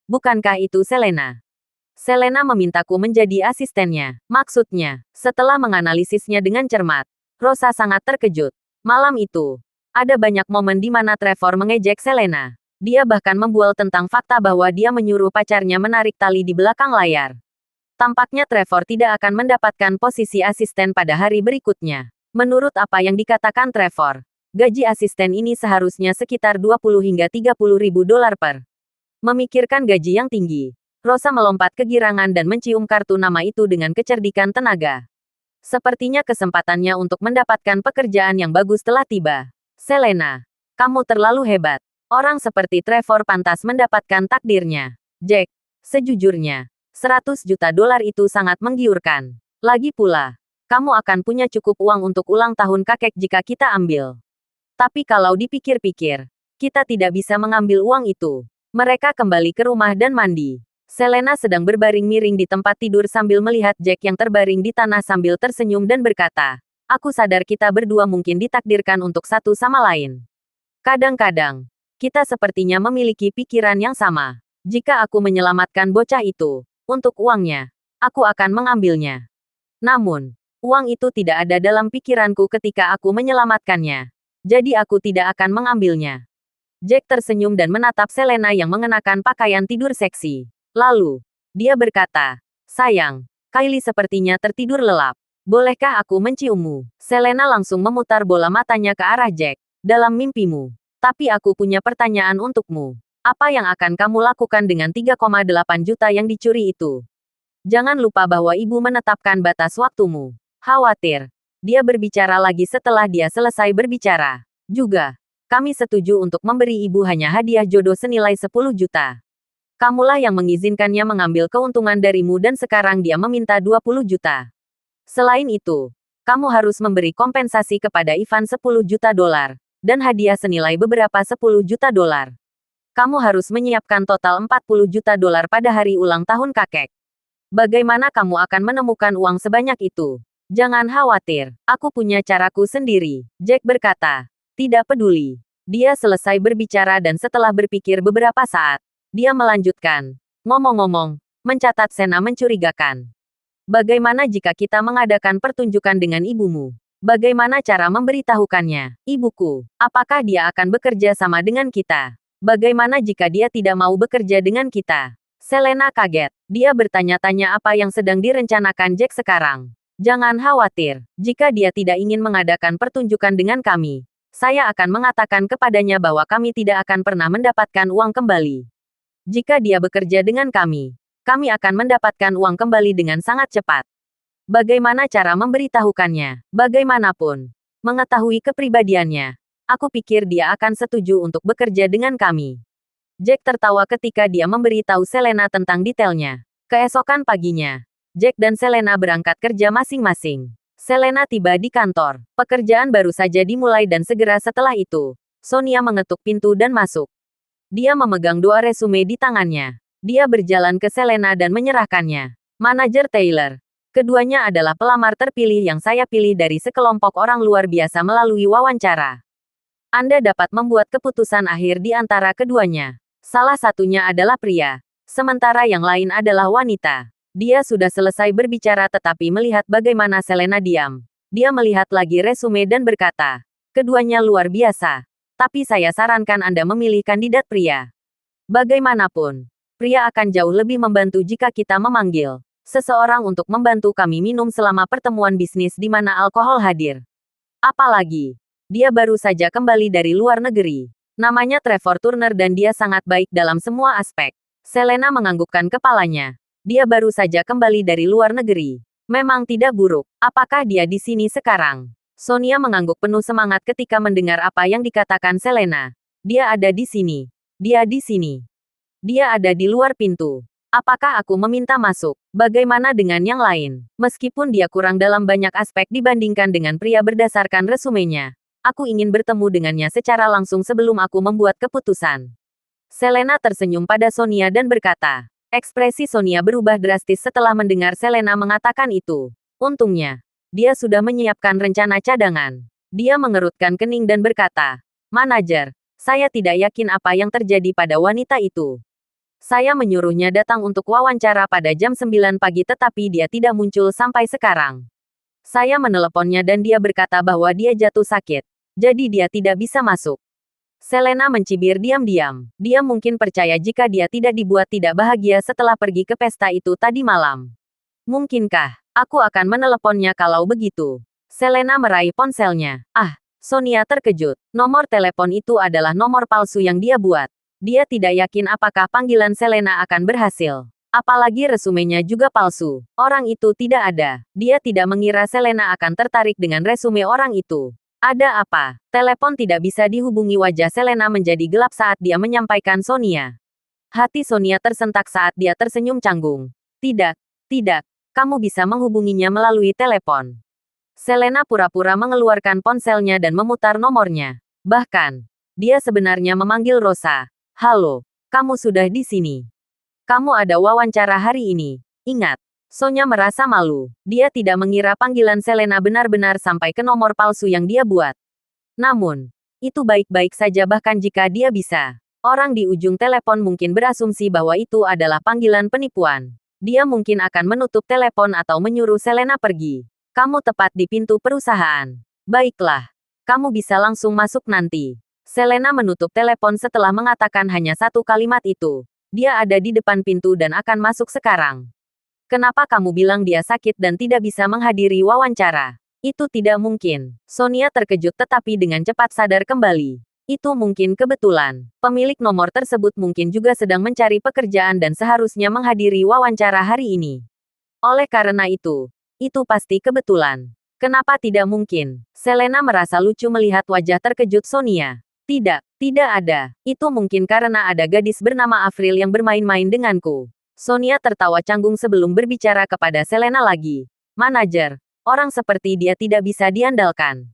bukankah itu Selena? Selena memintaku menjadi asistennya. Maksudnya, setelah menganalisisnya dengan cermat, Rosa sangat terkejut. Malam itu, ada banyak momen di mana Trevor mengejek Selena. Dia bahkan membual tentang fakta bahwa dia menyuruh pacarnya menarik tali di belakang layar. Tampaknya Trevor tidak akan mendapatkan posisi asisten pada hari berikutnya. Menurut apa yang dikatakan Trevor, gaji asisten ini seharusnya sekitar 20 hingga 30 ribu dolar per. Memikirkan gaji yang tinggi, Rosa melompat kegirangan dan mencium kartu nama itu dengan kecerdikan tenaga. Sepertinya kesempatannya untuk mendapatkan pekerjaan yang bagus telah tiba. Selena, kamu terlalu hebat. Orang seperti Trevor pantas mendapatkan takdirnya. Jack, sejujurnya, 100 juta dolar itu sangat menggiurkan. Lagi pula, kamu akan punya cukup uang untuk ulang tahun kakek jika kita ambil. Tapi kalau dipikir-pikir, kita tidak bisa mengambil uang itu. Mereka kembali ke rumah dan mandi. Selena sedang berbaring miring di tempat tidur sambil melihat Jack yang terbaring di tanah sambil tersenyum dan berkata, "Aku sadar kita berdua mungkin ditakdirkan untuk satu sama lain. Kadang-kadang, kita sepertinya memiliki pikiran yang sama. Jika aku menyelamatkan bocah itu, untuk uangnya, aku akan mengambilnya. Namun, uang itu tidak ada dalam pikiranku ketika aku menyelamatkannya. Jadi aku tidak akan mengambilnya." Jack tersenyum dan menatap Selena yang mengenakan pakaian tidur seksi. Lalu, dia berkata, "Sayang, Kylie sepertinya tertidur lelap. Bolehkah aku menciummu?" Selena langsung memutar bola matanya ke arah Jack. "Dalam mimpimu. Tapi aku punya pertanyaan untukmu. Apa yang akan kamu lakukan dengan 3,8 juta yang dicuri itu? Jangan lupa bahwa ibu menetapkan batas waktumu." Khawatir. Dia berbicara lagi setelah dia selesai berbicara. "Juga, kami setuju untuk memberi ibu hanya hadiah jodoh senilai 10 juta. Kamulah yang mengizinkannya mengambil keuntungan darimu dan sekarang dia meminta 20 juta. Selain itu, kamu harus memberi kompensasi kepada Ivan 10 juta dolar. Dan hadiah senilai beberapa 10 juta dolar. Kamu harus menyiapkan total 40 juta dolar pada hari ulang tahun kakek. Bagaimana kamu akan menemukan uang sebanyak itu? Jangan khawatir, aku punya caraku sendiri." Jack berkata. Tidak peduli. Dia selesai berbicara dan setelah berpikir beberapa saat, dia melanjutkan. "Ngomong-ngomong, mencatat Sena mencurigakan. Bagaimana jika kita mengadakan pertunjukan dengan ibumu? Bagaimana cara memberitahukannya? Ibuku, apakah dia akan bekerja sama dengan kita? Bagaimana jika dia tidak mau bekerja dengan kita?" Selena kaget. Dia bertanya-tanya apa yang sedang direncanakan Jack sekarang. "Jangan khawatir, jika dia tidak ingin mengadakan pertunjukan dengan kami, saya akan mengatakan kepadanya bahwa kami tidak akan pernah mendapatkan uang kembali. Jika dia bekerja dengan kami akan mendapatkan uang kembali dengan sangat cepat." Bagaimana cara memberitahukannya? Bagaimanapun, mengetahui kepribadiannya, aku pikir dia akan setuju untuk bekerja dengan kami. Jack tertawa ketika dia memberitahu Selena tentang detailnya. Keesokan paginya, Jack dan Selena berangkat kerja masing-masing. Selena tiba di kantor. Pekerjaan baru saja dimulai dan segera setelah itu, Sonia mengetuk pintu dan masuk. Dia memegang 2 resume di tangannya. Dia berjalan ke Selena dan menyerahkannya. "Manajer Taylor. Keduanya adalah pelamar terpilih yang saya pilih dari sekelompok orang luar biasa melalui wawancara. Anda dapat membuat keputusan akhir di antara keduanya. Salah satunya adalah pria, sementara yang lain adalah wanita." Dia sudah selesai berbicara tetapi melihat bagaimana Selena diam. Dia melihat lagi resume dan berkata, "Keduanya luar biasa. Tapi saya sarankan Anda memilih kandidat pria. Bagaimanapun, Pria akan jauh lebih membantu jika kita memanggil seseorang untuk membantu kami minum selama pertemuan bisnis di mana alkohol hadir. Apalagi, dia baru saja kembali dari luar negeri. Namanya Trevor Turner dan dia sangat baik dalam semua aspek. Selena menganggukkan kepalanya. Dia baru saja kembali dari luar negeri. Memang tidak buruk. Apakah dia di sini sekarang? Sonia mengangguk penuh semangat ketika mendengar apa yang dikatakan Selena. Dia ada di sini. Dia di sini. Dia ada di luar pintu. Apakah aku meminta masuk? Bagaimana dengan yang lain? Meskipun dia kurang dalam banyak aspek dibandingkan dengan pria berdasarkan resumenya, aku ingin bertemu dengannya secara langsung sebelum aku membuat keputusan. Selena tersenyum pada Sonia dan berkata. Ekspresi Sonia berubah drastis setelah mendengar Selena mengatakan itu. Untungnya, dia sudah menyiapkan rencana cadangan. Dia mengerutkan kening dan berkata, "Manajer, saya tidak yakin apa yang terjadi pada wanita itu. Saya menyuruhnya datang untuk wawancara pada jam 9 pagi tetapi dia tidak muncul sampai sekarang. Saya meneleponnya dan dia berkata bahwa dia jatuh sakit. Jadi dia tidak bisa masuk." Selena mencibir diam-diam. Dia mungkin percaya jika dia tidak dibuat tidak bahagia setelah pergi ke pesta itu tadi malam. Mungkinkah aku akan meneleponnya kalau begitu? Selena meraih ponselnya. Ah, Sonia terkejut. Nomor telepon itu adalah nomor palsu yang dia buat. Dia tidak yakin apakah panggilan Selena akan berhasil. Apalagi resumenya juga palsu. Orang itu tidak ada. Dia tidak mengira Selena akan tertarik dengan resume orang itu. Ada apa? Telepon tidak bisa dihubungi. Wajah Selena menjadi gelap saat dia menyampaikan Sonia. Hati Sonia tersentak saat dia tersenyum canggung. Tidak, tidak. Kamu bisa menghubunginya melalui telepon. Selena pura-pura mengeluarkan ponselnya dan memutar nomornya. Bahkan, dia sebenarnya memanggil Rosa. Halo, kamu sudah di sini. Kamu ada wawancara hari ini. Ingat, Sonia merasa malu. Dia tidak mengira panggilan Selena benar-benar sampai ke nomor palsu yang dia buat. Namun, itu baik-baik saja bahkan jika dia bisa. Orang di ujung telepon mungkin berasumsi bahwa itu adalah panggilan penipuan. Dia mungkin akan menutup telepon atau menyuruh Selena pergi. Kamu tepat di pintu perusahaan. Baiklah, kamu bisa langsung masuk nanti. Selena menutup telepon setelah mengatakan hanya satu kalimat itu. Dia ada di depan pintu dan akan masuk sekarang. Kenapa kamu bilang dia sakit dan tidak bisa menghadiri wawancara? Itu tidak mungkin. Sonia terkejut tetapi dengan cepat sadar kembali. Itu mungkin kebetulan. Pemilik nomor tersebut mungkin juga sedang mencari pekerjaan dan seharusnya menghadiri wawancara hari ini. Oleh karena itu pasti kebetulan. Kenapa tidak mungkin? Selena merasa lucu melihat wajah terkejut Sonia. Tidak, tidak ada. Itu mungkin karena ada gadis bernama Avril yang bermain-main denganku. Sonia tertawa canggung sebelum berbicara kepada Selena lagi. Manajer, orang seperti dia tidak bisa diandalkan.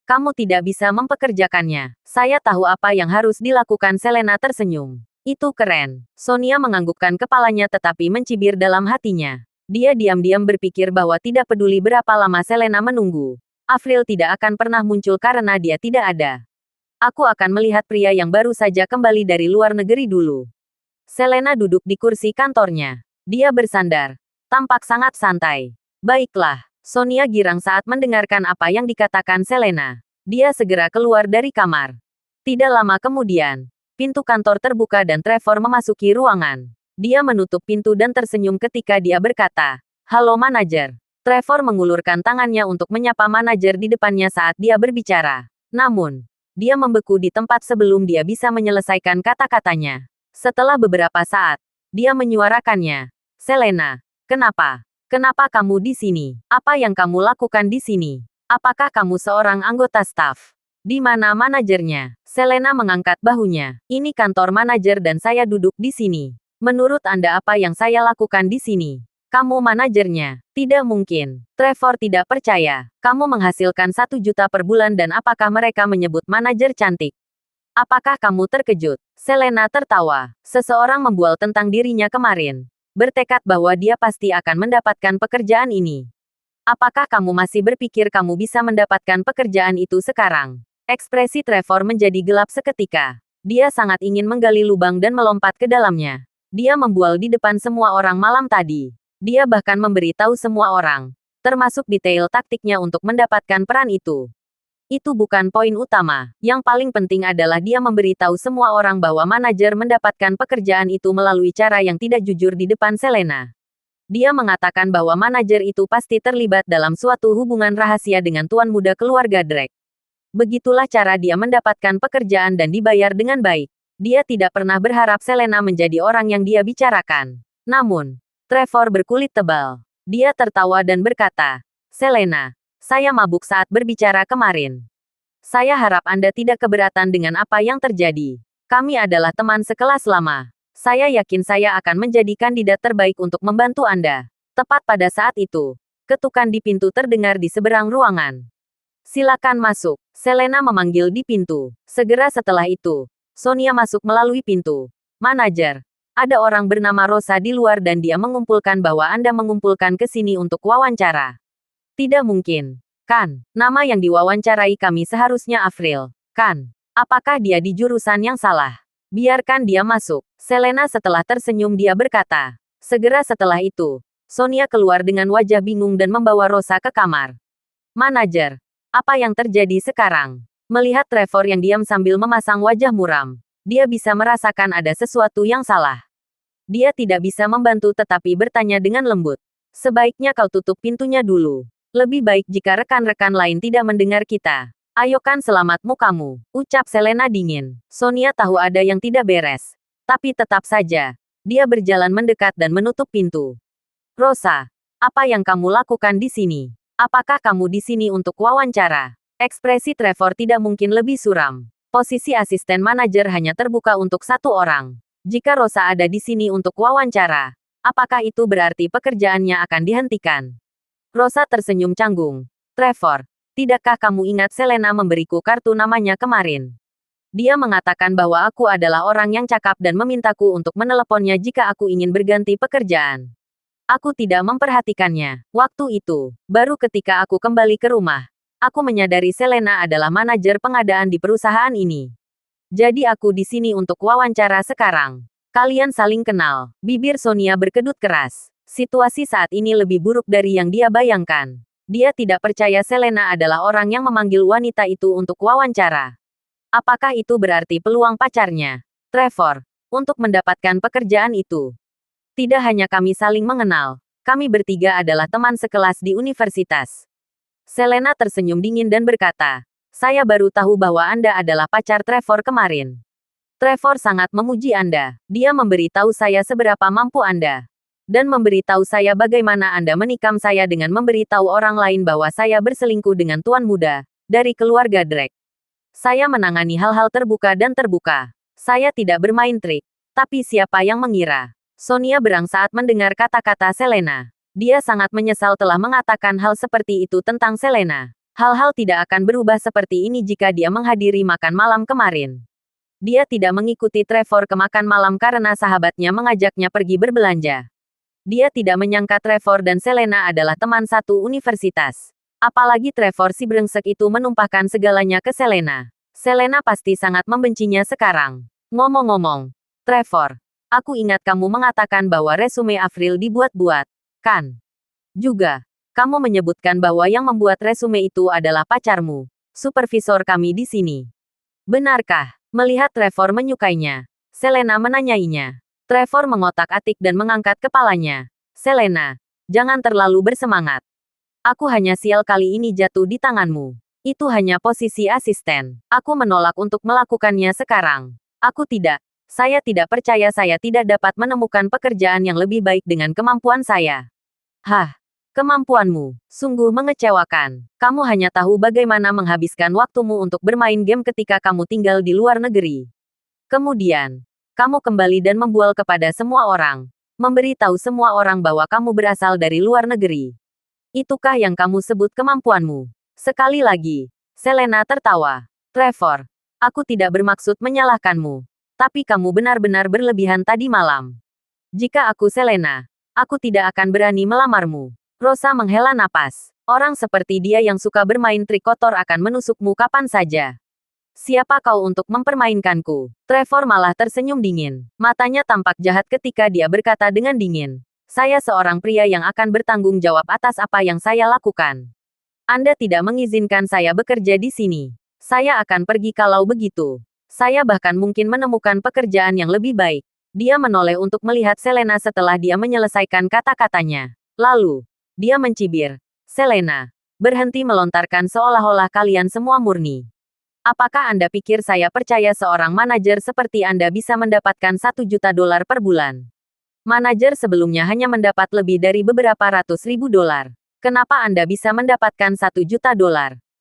Kamu tidak bisa mempekerjakannya. Saya tahu apa yang harus dilakukan. Selena tersenyum. Itu keren. Sonia menganggukkan kepalanya tetapi mencibir dalam hatinya. Dia diam-diam berpikir bahwa tidak peduli berapa lama Selena menunggu. Avril tidak akan pernah muncul karena dia tidak ada. Aku akan melihat pria yang baru saja kembali dari luar negeri dulu. Selena duduk di kursi kantornya. Dia bersandar. Tampak sangat santai. Baiklah. Sonia girang saat mendengarkan apa yang dikatakan Selena. Dia segera keluar dari kamar. Tidak lama kemudian, pintu kantor terbuka dan Trevor memasuki ruangan. Dia menutup pintu dan tersenyum ketika dia berkata, "Halo manajer." Trevor mengulurkan tangannya untuk menyapa manajer di depannya saat dia berbicara. Namun, dia membeku di tempat sebelum dia bisa menyelesaikan kata-katanya. Setelah beberapa saat, dia menyuarakannya. "Selena, kenapa? Kenapa kamu di sini? Apa yang kamu lakukan di sini? Apakah kamu seorang anggota staf? Di mana manajernya?" Selena mengangkat bahunya. "Ini kantor manajer dan saya duduk di sini. Menurut Anda apa yang saya lakukan di sini? Kamu manajernya? Tidak mungkin." Trevor tidak percaya. "Kamu menghasilkan 1 juta per bulan dan apakah mereka menyebut manajer cantik? Apakah kamu terkejut?" Selena tertawa. Seseorang membual tentang dirinya kemarin. Bertekad bahwa dia pasti akan mendapatkan pekerjaan ini. Apakah kamu masih berpikir kamu bisa mendapatkan pekerjaan itu sekarang? Ekspresi Trevor menjadi gelap seketika. Dia sangat ingin menggali lubang dan melompat ke dalamnya. Dia membual di depan semua orang malam tadi. Dia bahkan memberitahu semua orang, termasuk detail taktiknya untuk mendapatkan peran itu. Itu bukan poin utama. Yang paling penting adalah dia memberitahu semua orang bahwa manajer mendapatkan pekerjaan itu melalui cara yang tidak jujur di depan Selena. Dia mengatakan bahwa manajer itu pasti terlibat dalam suatu hubungan rahasia dengan tuan muda keluarga Drake. Begitulah cara dia mendapatkan pekerjaan dan dibayar dengan baik. Dia tidak pernah berharap Selena menjadi orang yang dia bicarakan. Namun, Trevor berkulit tebal. Dia tertawa dan berkata, "Selena, saya mabuk saat berbicara kemarin. Saya harap Anda tidak keberatan dengan apa yang terjadi. Kami adalah teman sekelas lama. Saya yakin saya akan menjadi kandidat terbaik untuk membantu Anda." Tepat pada saat itu, ketukan di pintu terdengar di seberang ruangan. "Silakan masuk," Selena memanggil di pintu. Segera setelah itu, Sonia masuk melalui pintu. "Manajer, ada orang bernama Rosa di luar dan dia mengumpulkan bahwa Anda mengumpulkan ke sini untuk wawancara." "Tidak mungkin, kan? Nama yang diwawancarai kami seharusnya Avril, kan? Apakah dia di jurusan yang salah? Biarkan dia masuk." Selena setelah tersenyum dia berkata. Segera setelah itu, Sonia keluar dengan wajah bingung dan membawa Rosa ke kamar. "Manajer, apa yang terjadi sekarang?" Melihat Trevor yang diam sambil memasang wajah muram, dia bisa merasakan ada sesuatu yang salah. Dia tidak bisa membantu tetapi bertanya dengan lembut. "Sebaiknya kau tutup pintunya dulu. Lebih baik jika rekan-rekan lain tidak mendengar kita. Ayo kan selamat mukamu," ucap Selena dingin. Sonia tahu ada yang tidak beres. Tapi tetap saja, dia berjalan mendekat dan menutup pintu. "Rosa, apa yang kamu lakukan di sini? Apakah kamu di sini untuk wawancara?" Ekspresi Trevor tidak mungkin lebih suram. Posisi asisten manajer hanya terbuka untuk satu orang. Jika Rosa ada di sini untuk wawancara, apakah itu berarti pekerjaannya akan dihentikan? Rosa tersenyum canggung. "Trevor, tidakkah kamu ingat Selena memberiku kartu namanya kemarin? Dia mengatakan bahwa aku adalah orang yang cakap dan memintaku untuk meneleponnya jika aku ingin berganti pekerjaan. Aku tidak memperhatikannya. Waktu itu, baru ketika aku kembali ke rumah, aku menyadari Selena adalah manajer pengadaan di perusahaan ini. Jadi aku di sini untuk wawancara sekarang. Kalian saling kenal." Bibir Sonia berkedut keras. Situasi saat ini lebih buruk dari yang dia bayangkan. Dia tidak percaya Selena adalah orang yang memanggil wanita itu untuk wawancara. Apakah itu berarti peluang pacarnya, Trevor, untuk mendapatkan pekerjaan itu? "Tidak hanya kami saling mengenal, kami bertiga adalah teman sekelas di universitas." Selena tersenyum dingin dan berkata, "Saya baru tahu bahwa Anda adalah pacar Trevor kemarin. Trevor sangat memuji Anda. Dia memberitahu saya seberapa mampu Anda. Dan memberitahu saya bagaimana Anda menikam saya dengan memberitahu orang lain bahwa saya berselingkuh dengan tuan muda dari keluarga Drake. Saya menangani hal-hal terbuka dan terbuka. Saya tidak bermain trik. Tapi siapa yang mengira?" Sonia berang saat mendengar kata-kata Selena. Dia sangat menyesal telah mengatakan hal seperti itu tentang Selena. Hal-hal tidak akan berubah seperti ini jika dia menghadiri makan malam kemarin. Dia tidak mengikuti Trevor ke makan malam karena sahabatnya mengajaknya pergi berbelanja. Dia tidak menyangka Trevor dan Selena adalah teman satu universitas. Apalagi Trevor si brengsek itu menumpahkan segalanya ke Selena. Selena pasti sangat membencinya sekarang. "Ngomong-ngomong, Trevor, aku ingat kamu mengatakan bahwa resume Avril dibuat-buat, kan? Juga, kamu menyebutkan bahwa yang membuat resume itu adalah pacarmu, supervisor kami di sini. Benarkah?" Melihat Trevor menyukainya, Selena menanyainya. Trevor mengotak-atik dan mengangkat kepalanya. "Selena, jangan terlalu bersemangat. Aku hanya sial kali ini jatuh di tanganmu. Itu hanya posisi asisten. Aku menolak untuk melakukannya sekarang. Aku tidak. Saya tidak percaya saya tidak dapat menemukan pekerjaan yang lebih baik dengan kemampuan saya." "Hah? Kemampuanmu sungguh mengecewakan. Kamu hanya tahu bagaimana menghabiskan waktumu untuk bermain game ketika kamu tinggal di luar negeri. Kemudian, kamu kembali dan membual kepada semua orang. Memberitahu semua orang bahwa kamu berasal dari luar negeri. Itukah yang kamu sebut kemampuanmu?" Sekali lagi, Selena tertawa. "Trevor, aku tidak bermaksud menyalahkanmu. Tapi kamu benar-benar berlebihan tadi malam. Jika aku Selena, aku tidak akan berani melamarmu." Rosa menghela napas. Orang seperti dia yang suka bermain trik kotor akan menusukmu kapan saja. "Siapa kau untuk mempermainkanku?" Trevor malah tersenyum dingin. Matanya tampak jahat ketika dia berkata dengan dingin, "Saya seorang pria yang akan bertanggung jawab atas apa yang saya lakukan. Anda tidak mengizinkan saya bekerja di sini. Saya akan pergi kalau begitu. Saya bahkan mungkin menemukan pekerjaan yang lebih baik. Dia menoleh untuk melihat Selena setelah dia menyelesaikan kata-katanya. Lalu, dia mencibir. Selena, berhenti melontarkan seolah-olah kalian semua murni. Apakah Anda pikir saya percaya seorang manajer seperti Anda bisa mendapatkan $1 juta per bulan? Manajer sebelumnya hanya mendapat lebih dari beberapa ratus ribu dolar. Kenapa Anda bisa mendapatkan $1 juta?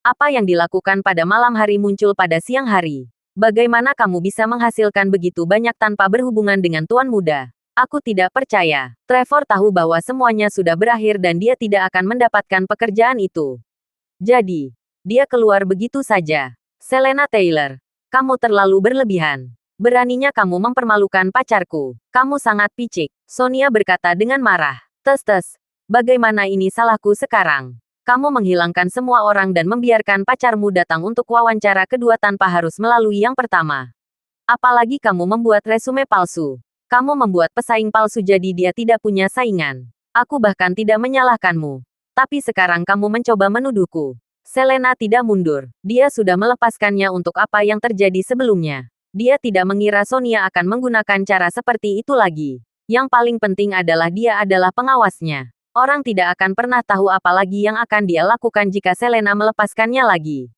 Apa yang dilakukan pada malam hari muncul pada siang hari? Bagaimana kamu bisa menghasilkan begitu banyak tanpa berhubungan dengan tuan muda? Aku tidak percaya. Trevor tahu bahwa semuanya sudah berakhir dan dia tidak akan mendapatkan pekerjaan itu. Jadi, dia keluar begitu saja. Selena Taylor, kamu terlalu berlebihan. Beraninya kamu mempermalukan pacarku. Kamu sangat picik. Sonia berkata dengan marah. Tes-tes. Bagaimana ini salahku sekarang? Kamu menghilangkan semua orang dan membiarkan pacarmu datang untuk wawancara kedua tanpa harus melalui yang pertama. Apalagi kamu membuat resume palsu. Kamu membuat pesaing palsu jadi dia tidak punya saingan. Aku bahkan tidak menyalahkanmu. Tapi sekarang kamu mencoba menuduhku. Selena tidak mundur. Dia sudah melepaskannya untuk apa yang terjadi sebelumnya. Dia tidak mengira Sonia akan menggunakan cara seperti itu lagi. Yang paling penting adalah dia adalah pengawasnya. Orang tidak akan pernah tahu apa lagi yang akan dia lakukan jika Selena melepaskannya lagi.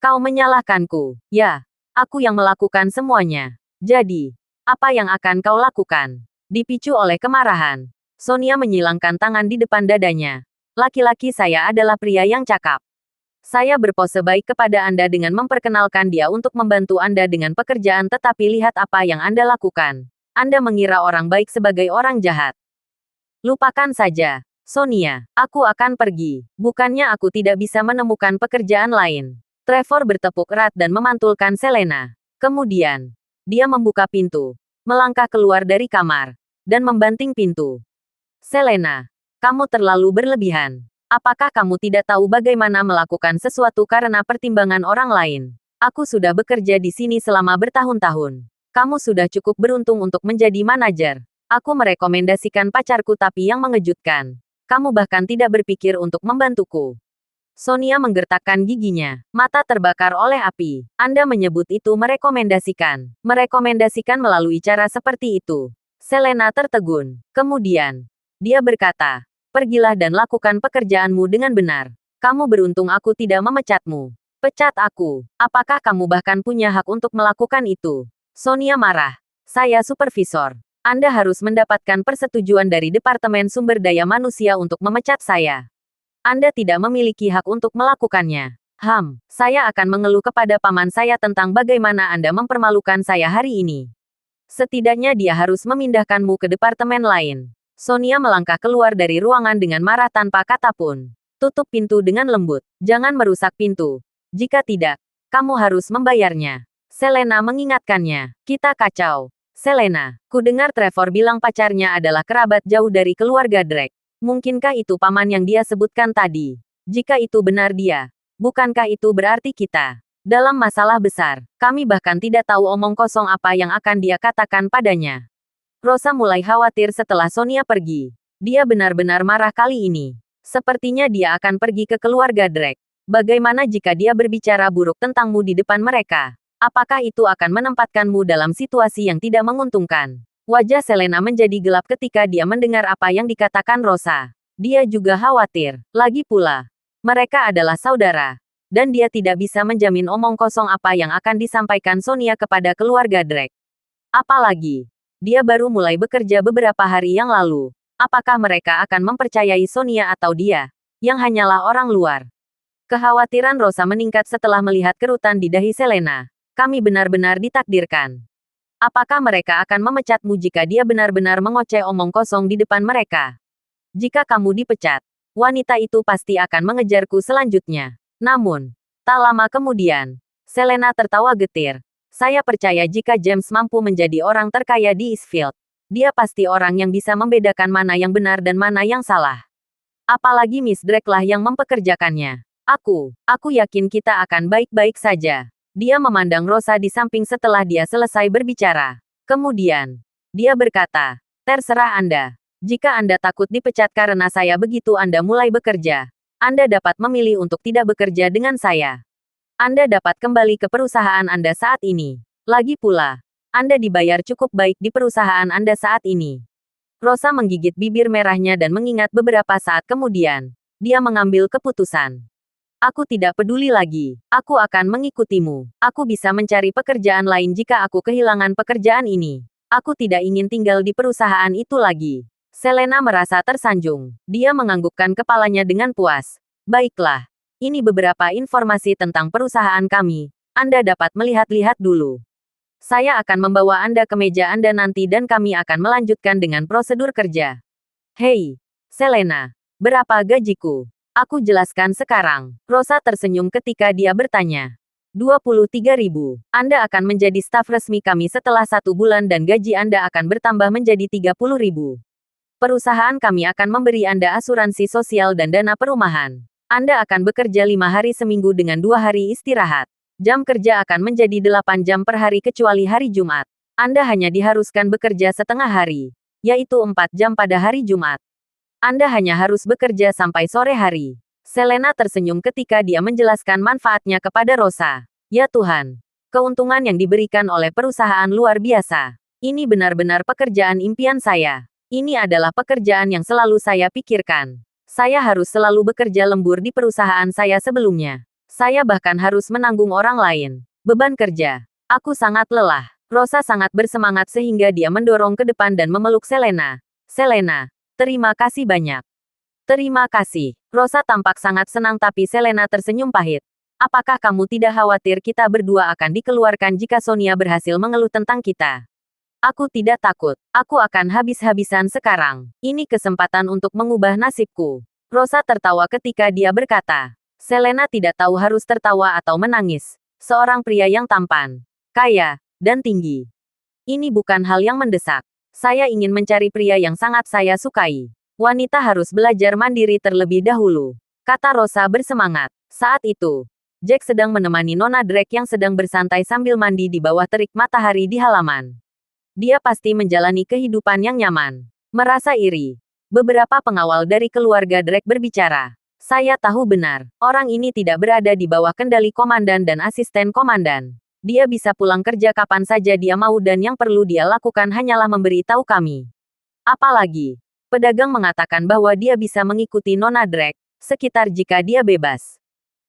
Kau menyalahkanku. Ya, aku yang melakukan semuanya. Jadi, apa yang akan kau lakukan? Dipicu oleh kemarahan, Sonia menyilangkan tangan di depan dadanya. Laki-laki saya adalah pria yang cakap. Saya berpose baik kepada Anda dengan memperkenalkan dia untuk membantu Anda dengan pekerjaan, tetapi lihat apa yang Anda lakukan. Anda mengira orang baik sebagai orang jahat. Lupakan saja. Sonia, aku akan pergi. Bukannya aku tidak bisa menemukan pekerjaan lain. Trevor bertepuk erat dan memantulkan Selena. Kemudian, dia membuka pintu, melangkah keluar dari kamar, dan membanting pintu. Selena, kamu terlalu berlebihan. Apakah kamu tidak tahu bagaimana melakukan sesuatu karena pertimbangan orang lain? Aku sudah bekerja di sini selama bertahun-tahun. Kamu sudah cukup beruntung untuk menjadi manajer. Aku merekomendasikan pacarku, tapi yang mengejutkan, kamu bahkan tidak berpikir untuk membantuku. Sonia menggertakkan giginya, mata terbakar oleh api. Anda menyebut itu merekomendasikan. Merekomendasikan melalui cara seperti itu. Selena tertegun. Kemudian, dia berkata, pergilah dan lakukan pekerjaanmu dengan benar. Kamu beruntung aku tidak memecatmu. Pecat aku. Apakah kamu bahkan punya hak untuk melakukan itu? Sonia marah. Saya supervisor. Anda harus mendapatkan persetujuan dari Departemen Sumber Daya Manusia untuk memecat saya. Anda tidak memiliki hak untuk melakukannya. Saya akan mengeluh kepada paman saya tentang bagaimana Anda mempermalukan saya hari ini. Setidaknya dia harus memindahkanmu ke departemen lain. Sonia melangkah keluar dari ruangan dengan marah tanpa kata pun. Tutup pintu dengan lembut. Jangan merusak pintu. Jika tidak, kamu harus membayarnya. Selena mengingatkannya. Kita kacau. Selena, ku dengar Trevor bilang pacarnya adalah kerabat jauh dari keluarga Drake. Mungkinkah itu paman yang dia sebutkan tadi? Jika itu benar dia, bukankah itu berarti kita dalam masalah besar? Kami bahkan tidak tahu omong kosong apa yang akan dia katakan padanya. Rosa mulai khawatir setelah Sonia pergi. Dia benar-benar marah kali ini. Sepertinya dia akan pergi ke keluarga Drake. Bagaimana jika dia berbicara buruk tentangmu di depan mereka? Apakah itu akan menempatkanmu dalam situasi yang tidak menguntungkan? Wajah Selena menjadi gelap ketika dia mendengar apa yang dikatakan Rosa. Dia juga khawatir. Lagi pula, mereka adalah saudara. Dan dia tidak bisa menjamin omong kosong apa yang akan disampaikan Sonia kepada keluarga Drake. Apalagi, dia baru mulai bekerja beberapa hari yang lalu. Apakah mereka akan mempercayai Sonia atau dia, yang hanyalah orang luar? Kekhawatiran Rosa meningkat setelah melihat kerutan di dahi Selena. Kami benar-benar ditakdirkan. Apakah mereka akan memecatmu jika dia benar-benar mengoceh omong kosong di depan mereka? Jika kamu dipecat, wanita itu pasti akan mengejarku selanjutnya. Namun, tak lama kemudian, Selena tertawa getir. Saya percaya jika James mampu menjadi orang terkaya di Eastfield, dia pasti orang yang bisa membedakan mana yang benar dan mana yang salah. Apalagi Miss Drake lah yang mempekerjakannya. Aku yakin kita akan baik-baik saja. Dia memandang Rosa di samping setelah dia selesai berbicara. Kemudian, dia berkata, terserah Anda. Jika Anda takut dipecat karena saya begitu Anda mulai bekerja. Anda dapat memilih untuk tidak bekerja dengan saya. Anda dapat kembali ke perusahaan Anda saat ini. Lagi pula, Anda dibayar cukup baik di perusahaan Anda saat ini. Rosa menggigit bibir merahnya dan mengingat beberapa saat kemudian, dia mengambil keputusan. Aku tidak peduli lagi. Aku akan mengikutimu. Aku bisa mencari pekerjaan lain jika aku kehilangan pekerjaan ini. Aku tidak ingin tinggal di perusahaan itu lagi. Selena merasa tersanjung. Dia menganggukkan kepalanya dengan puas. Baiklah. Ini beberapa informasi tentang perusahaan kami. Anda dapat melihat-lihat dulu. Saya akan membawa Anda ke meja Anda nanti dan kami akan melanjutkan dengan prosedur kerja. Hei, Selena. Berapa gajiku? Aku jelaskan sekarang. Rosa tersenyum ketika dia bertanya. 23.000. Anda akan menjadi staf resmi kami setelah 1 bulan dan gaji Anda akan bertambah menjadi 30.000. Perusahaan kami akan memberi Anda asuransi sosial dan dana perumahan. Anda akan bekerja 5 hari seminggu dengan 2 hari istirahat. Jam kerja akan menjadi 8 jam per hari kecuali hari Jumat. Anda hanya diharuskan bekerja setengah hari, yaitu 4 jam pada hari Jumat. Anda hanya harus bekerja sampai sore hari. Selena tersenyum ketika dia menjelaskan manfaatnya kepada Rosa. Ya Tuhan, keuntungan yang diberikan oleh perusahaan luar biasa. Ini benar-benar pekerjaan impian saya. Ini adalah pekerjaan yang selalu saya pikirkan. Saya harus selalu bekerja lembur di perusahaan saya sebelumnya. Saya bahkan harus menanggung orang lain. Beban kerja. Aku sangat lelah. Rosa sangat bersemangat sehingga dia mendorong ke depan dan memeluk Selena. Selena, terima kasih banyak. Terima kasih. Rosa tampak sangat senang tapi Selena tersenyum pahit. Apakah kamu tidak khawatir kita berdua akan dikeluarkan jika Sonia berhasil mengeluh tentang kita? Aku tidak takut. Aku akan habis-habisan sekarang. Ini kesempatan untuk mengubah nasibku. Rosa tertawa ketika dia berkata. Selena tidak tahu harus tertawa atau menangis. Seorang pria yang tampan, kaya, dan tinggi. Ini bukan hal yang mendesak. Saya ingin mencari pria yang sangat saya sukai. Wanita harus belajar mandiri terlebih dahulu, kata Rosa bersemangat. Saat itu, Jack sedang menemani Nona Drake yang sedang bersantai sambil mandi di bawah terik matahari di halaman. Dia pasti menjalani kehidupan yang nyaman. Merasa iri. Beberapa pengawal dari keluarga Drake berbicara. Saya tahu benar, orang ini tidak berada di bawah kendali komandan dan asisten komandan. Dia bisa pulang kerja kapan saja dia mau dan yang perlu dia lakukan hanyalah memberi tahu kami. Apalagi, pedagang mengatakan bahwa dia bisa mengikuti Nona Drake, sekitar jika dia bebas.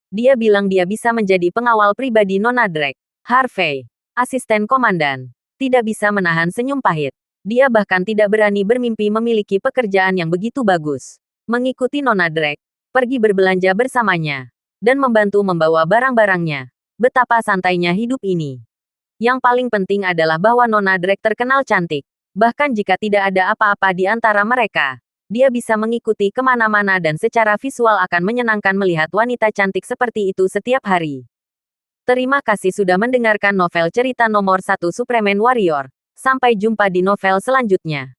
Dia bilang dia bisa menjadi pengawal pribadi Nona Drake. Harvey, asisten komandan, tidak bisa menahan senyum pahit. Dia bahkan tidak berani bermimpi memiliki pekerjaan yang begitu bagus. Mengikuti Nona Drake, pergi berbelanja bersamanya, dan membantu membawa barang-barangnya. Betapa santainya hidup ini. Yang paling penting adalah bahwa Nona Drake terkenal cantik. Bahkan jika tidak ada apa-apa di antara mereka, dia bisa mengikuti kemana-mana dan secara visual akan menyenangkan melihat wanita cantik seperti itu setiap hari. Terima kasih sudah mendengarkan novel cerita nomor 1 Superman Warrior. Sampai jumpa di novel selanjutnya.